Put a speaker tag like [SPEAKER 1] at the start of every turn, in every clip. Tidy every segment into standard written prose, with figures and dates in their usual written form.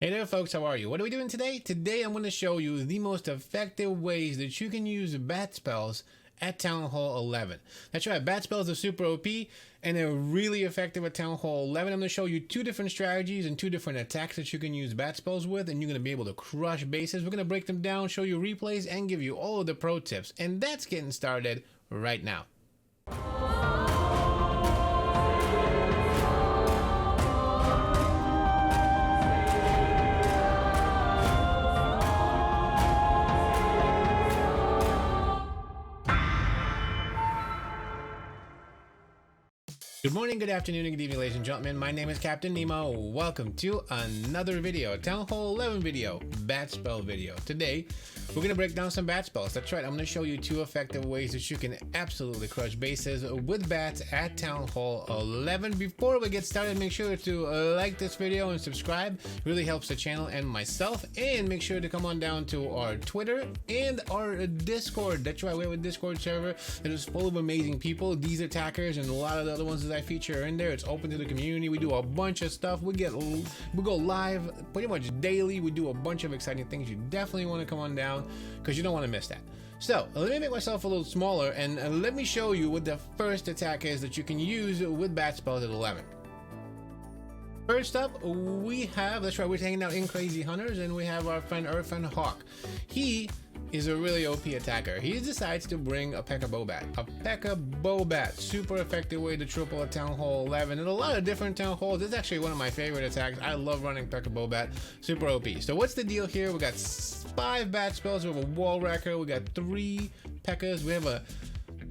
[SPEAKER 1] Hey there folks, how are you? What are we doing today? Today I'm going to show you the most effective ways that you can use bat spells at Town Hall 11. That's right, bat spells are super OP and they're really effective at Town Hall 11. I'm going to show you two different strategies and two different attacks that you can use bat spells with, and you're going to be able to crush bases. We're going to break them down, show you replays, and give you all of the pro tips. And that's getting started right now. Good morning, good afternoon, and good evening, ladies and gentlemen. My name is Captain Nemo. Welcome to another video, a Town Hall 11 video, bat spell video. Today, we're going to break down some bat spells. That's right, I'm going to show you two effective ways that you can absolutely crush bases with bats at Town Hall 11. Before we get started, make sure to like this video and subscribe. It really helps the channel and myself. And make sure to come on down to our Twitter and our Discord. That's right, we have a Discord server that is full of amazing people. These attackers and a lot of the other ones that I feature in there. It's open to the community. We do a bunch of stuff. We go live pretty much daily. We do a bunch of exciting things. You definitely want to come on down because you don't want to miss that. So let me make myself a little smaller and let me show you what the first attack is that you can use with bat spells at 11. First up, we have, that's right, we're hanging out in Crazy Hunters, and we have our friend Earth and Hawk. He is a really OP attacker. He decides to bring a P.E.K.K.A. Bobat. A P.E.K.K.A. Bobat, super effective way to triple a Town Hall 11 and a lot of different Town Halls. This is actually one of my favorite attacks. I love running P.E.K.K.A. Bobat, super OP. So what's the deal here? We got 5 bat spells, we have a wall wrecker, we got 3 P.E.K.K.A.s, we have an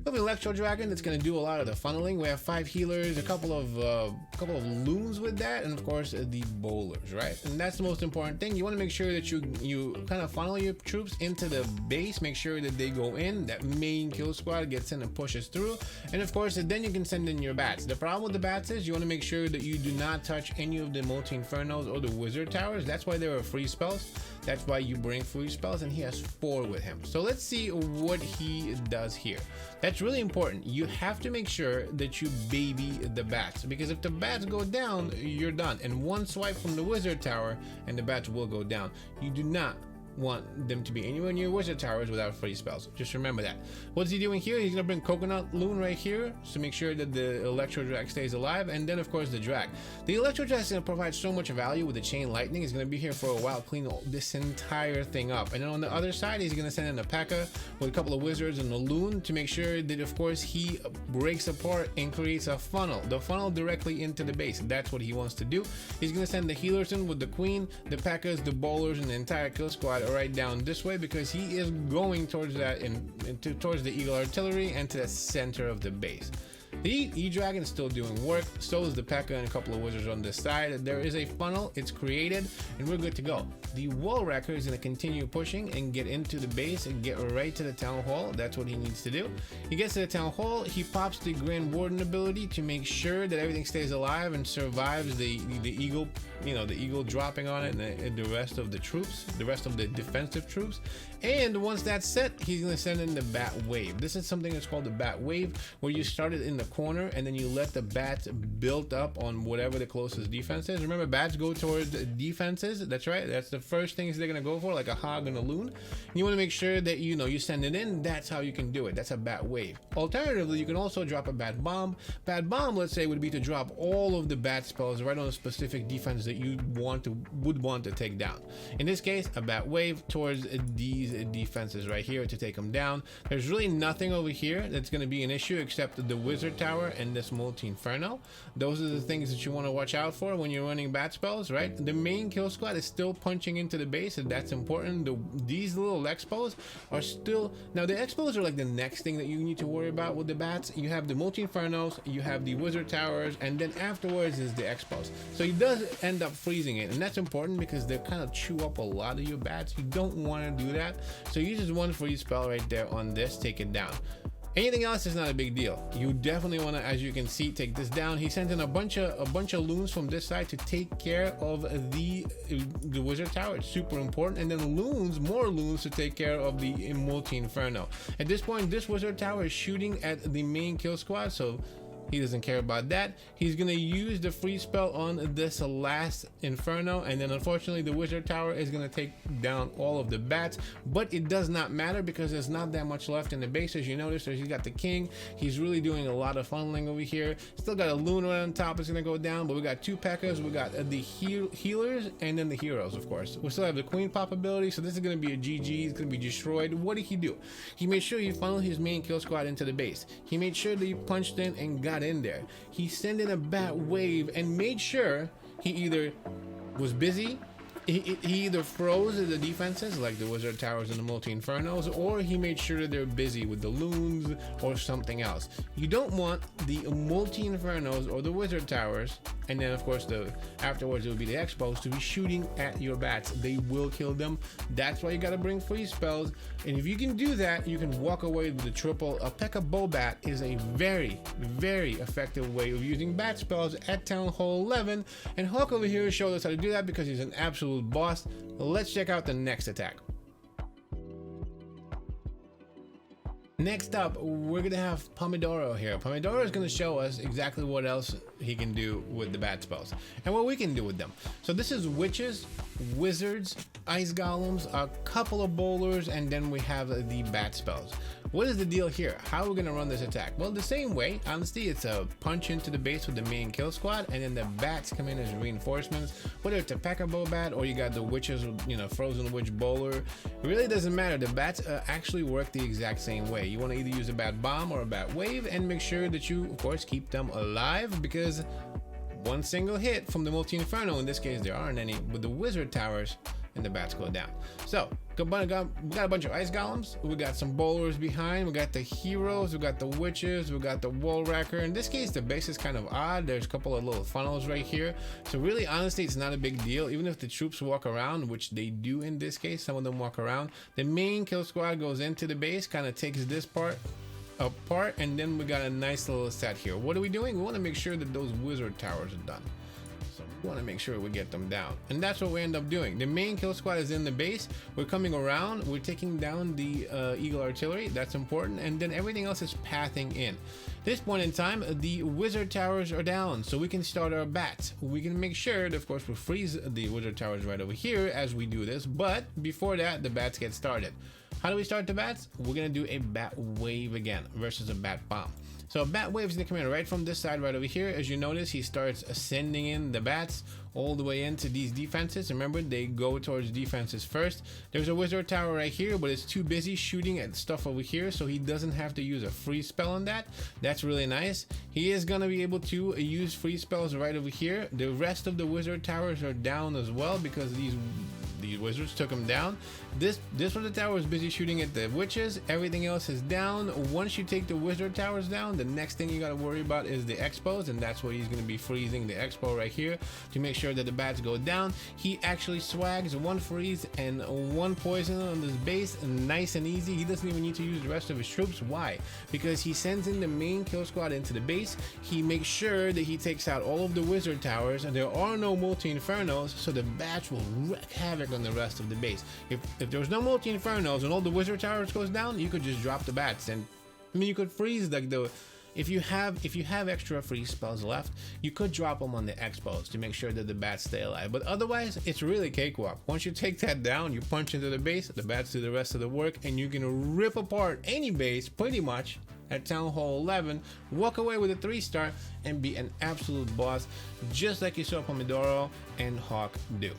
[SPEAKER 1] Electro Dragon that's going to do a lot of the funneling. We have 5 healers, a couple of loons with that, and of course the bowlers, right? And that's the most important thing. You want to make sure that you kind of funnel your troops into the base, make sure that they go in, that main kill squad gets in and pushes through, and of course then you can send in your bats. The problem with the bats is you want to make sure that you do not touch any of the multi-infernos or the wizard towers. That's why there are free spells. That's why you bring free spells, and he has 4 with him. So let's see what he does here. That's really important. You have to make sure that you baby the bats, because if the bats go down, you're done. And one swipe from the wizard tower and the bats will go down. You do not want them to be anywhere near wizard towers without free spells. Just remember that. What's he doing here? He's gonna bring coconut loon right here to make sure that the electro drag stays alive, and then of course the drag. The electro drag is gonna provide so much value with the chain lightning. He's gonna be here for a while, clean this entire thing up. And then on the other side, he's gonna send in a P.E.K.K.A. with a couple of wizards and a loon to make sure that of course he breaks apart and creates a funnel. The funnel directly into the base. That's what he wants to do. He's gonna send the healers in with the queen, the P.E.K.K.A.s, the bowlers, and the entire kill squad right down this way, because he is going towards that towards the Eagle Artillery and to the center of the base. The E-Dragon is still doing work, so is the P.E.K.K.A. and a couple of wizards on this side. There is a funnel, it's created, and we're good to go. The Wall Wrecker is going to continue pushing and get into the base and get right to the Town Hall. That's what he needs to do. He gets to the Town Hall, he pops the Grand Warden ability to make sure that everything stays alive and survives the Eagle, you know, the Eagle dropping on it and the rest of the troops, the rest of the defensive troops. And once that's set, he's going to send in the Bat Wave. This is something that's called the Bat Wave, where you start it in the corner and then you let the bats build up on whatever the closest defense is. Remember, bats go towards defenses. That's right. That's the first things they're going to go for, like a hog and a loon. And you want to make sure that you send it in. That's how you can do it. That's a Bat Wave. Alternatively, you can also drop a Bat Bomb. Bat Bomb, let's say, would be to drop all of the bat spells right on a specific defense that you would want to take down. In this case, a Bat Wave towards these defenses right here to take them down. There's really nothing over here that's going to be an issue except the wizard tower and this multi-inferno. Those are the things that you want to watch out for when you're running bat spells, right? The main kill squad is still punching into the base, and that's important. These little expos are still, now the expos are like the next thing that you need to worry about with the bats. You have the multi-infernos, you have the wizard towers, and then afterwards is the expos. So he does end up freezing it, and that's important because they kind of chew up a lot of your bats. You don't want to do that. So you use one free spell right there on this, take it down. Anything else is not a big deal. You definitely want to, as you can see, take this down. He sent in a bunch of loons from this side to take care of the wizard tower. It's super important. And then more loons to take care of the multi-inferno. At this point, this wizard tower is shooting at the main kill squad, so He doesn't care about that. He's gonna use the freeze spell on this last Inferno, and then unfortunately the Wizard Tower is gonna take down all of the bats, but it does not matter because there's not that much left in the base. As you notice, he's got the king. He's really doing a lot of funneling over here. Still got a Loon right on top. It's gonna go down, but we got 2 P.E.K.K.A.s. We got the healers and then the heroes, of course. We still have the Queen Pop ability, so this is gonna be a GG. He's gonna be destroyed. What did he do? He made sure he funneled his main kill squad into the base. He made sure that he punched in and got in there. He sent in a bat wave and made sure he either was busy, he either froze the defenses like the Wizard Towers and the Multi Infernos, or he made sure that they're busy with the Loons or something else. You don't want the Multi Infernos or the Wizard Towers, and then of course afterwards it will be the Expos, to be shooting at your bats. They will kill them. That's why you gotta bring freeze spells, and if you can do that, you can walk away with the triple. A P.E.K.K.A. Bow Bat is a very, very effective way of using bat spells at Town Hall 11, and Hawk over here showed us how to do that because he's an absolute boss. Let's check out the next attack. Next up, we're gonna have Pomodoro here. Pomodoro is gonna show us exactly what else he can do with the bat spells and what we can do with them. So this is witches, wizards, ice golems, a couple of bowlers, and then we have the bat spells. What is the deal here? How are we gonna run this attack? Well, the same way, honestly. It's a punch into the base with the main kill squad, and then the bats come in as reinforcements. Whether it's a P.E.K.K.A. Bow Bat or you got the witches, you know, frozen witch bowler, it really doesn't matter. The bats actually work the exact same way. You want to either use a bat bomb or a bat wave, and make sure that you, of course, keep them alive, because one single hit from the Multi Inferno, in this case there aren't any, with the Wizard Towers, and the bats go down. So we got a bunch of ice golems, we got some bowlers behind, we got the heroes, we got the witches, we got the wall racker. In this case the base is kind of odd. There's a couple of little funnels right here, so really honestly it's not a big deal. Even if the troops walk around, which they do in this case, some of them walk around, the main kill squad goes into the base, kind of takes this part apart, and then we got a nice little set here. What are we doing? We want to make sure that those Wizard Towers are done. So we want to make sure we get them down, and that's what we end up doing. The main kill squad is in the base. We're coming around, we're taking down the Eagle Artillery. That's important, and then everything else is pathing in. This point in time, the Wizard Towers are down, so we can start our bats. We can make sure that, of course, we freeze the Wizard Towers right over here as we do this, but before that, the bats get started. How do we start the bats? We're gonna do a bat wave again versus a bat bomb. So a bat wave is gonna come in right from this side right over here. As you notice, he starts sending in the bats all the way into these defenses. Remember, they go towards defenses first. There's a Wizard Tower right here, but it's too busy shooting at stuff over here, so he doesn't have to use a freeze spell on that. That's really nice. He is gonna be able to use freeze spells right over here. The rest of the Wizard Towers are down as well because these wizards took him down. This Wizard Tower is busy shooting at the witches. Everything else is down. Once you take the Wizard Towers down, the next thing you got to worry about is the Expos, and that's where he's going to be freezing the Expo right here to make sure that the bats go down. He actually swags 1 freeze and 1 poison on this base, nice and easy. He doesn't even need to use the rest of his troops. Why? Because he sends in the main kill squad into the base. He makes sure that he takes out all of the Wizard Towers, and there are no Multi Infernos, so the bats will wreak havoc on the rest of the base. If there was no Multi Infernos and all the Wizard Towers goes down, you could just drop the bats, and I mean you could freeze like if you have extra freeze spells left, you could drop them on the Expos to make sure that the bats stay alive. But otherwise, it's really cakewalk. Once you take that down, you punch into the base, the bats do the rest of the work, and you can rip apart any base pretty much at Town Hall 11, walk away with a 3-star, and be an absolute boss, just like you saw Pomodoro and Hawk do.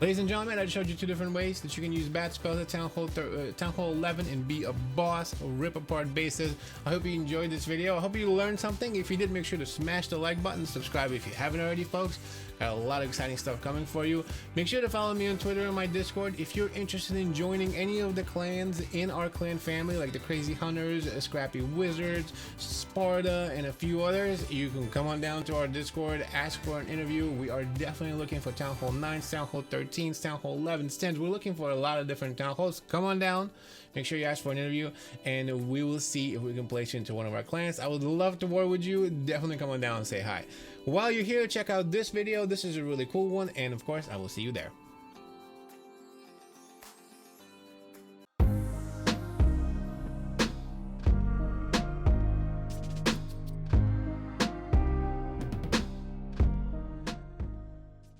[SPEAKER 1] Ladies and gentlemen, I showed you 2 different ways that you can use bat spells at Town Hall 11 and be a boss, rip apart bases. I hope you enjoyed this video. I hope you learned something. If you did, make sure to smash the like button, subscribe if you haven't already, folks. Got a lot of exciting stuff coming for you. Make sure to follow me on Twitter and my Discord. If you're interested in joining any of the clans in our clan family, like the Crazy Hunters, Scrappy Wizards, Sparta, and a few others, you can come on down to our Discord, ask for an interview. We are definitely looking for Town Hall 9, Town Hall 13, Town Hall 11, 10s. We're looking for a lot of different Town Halls. Come on down. Make sure you ask for an interview, and we will see if we can place you into one of our clans. I would love to war with you. Definitely come on down and say hi. While you're here, check out this video. This is a really cool one, and of course, I will see you there.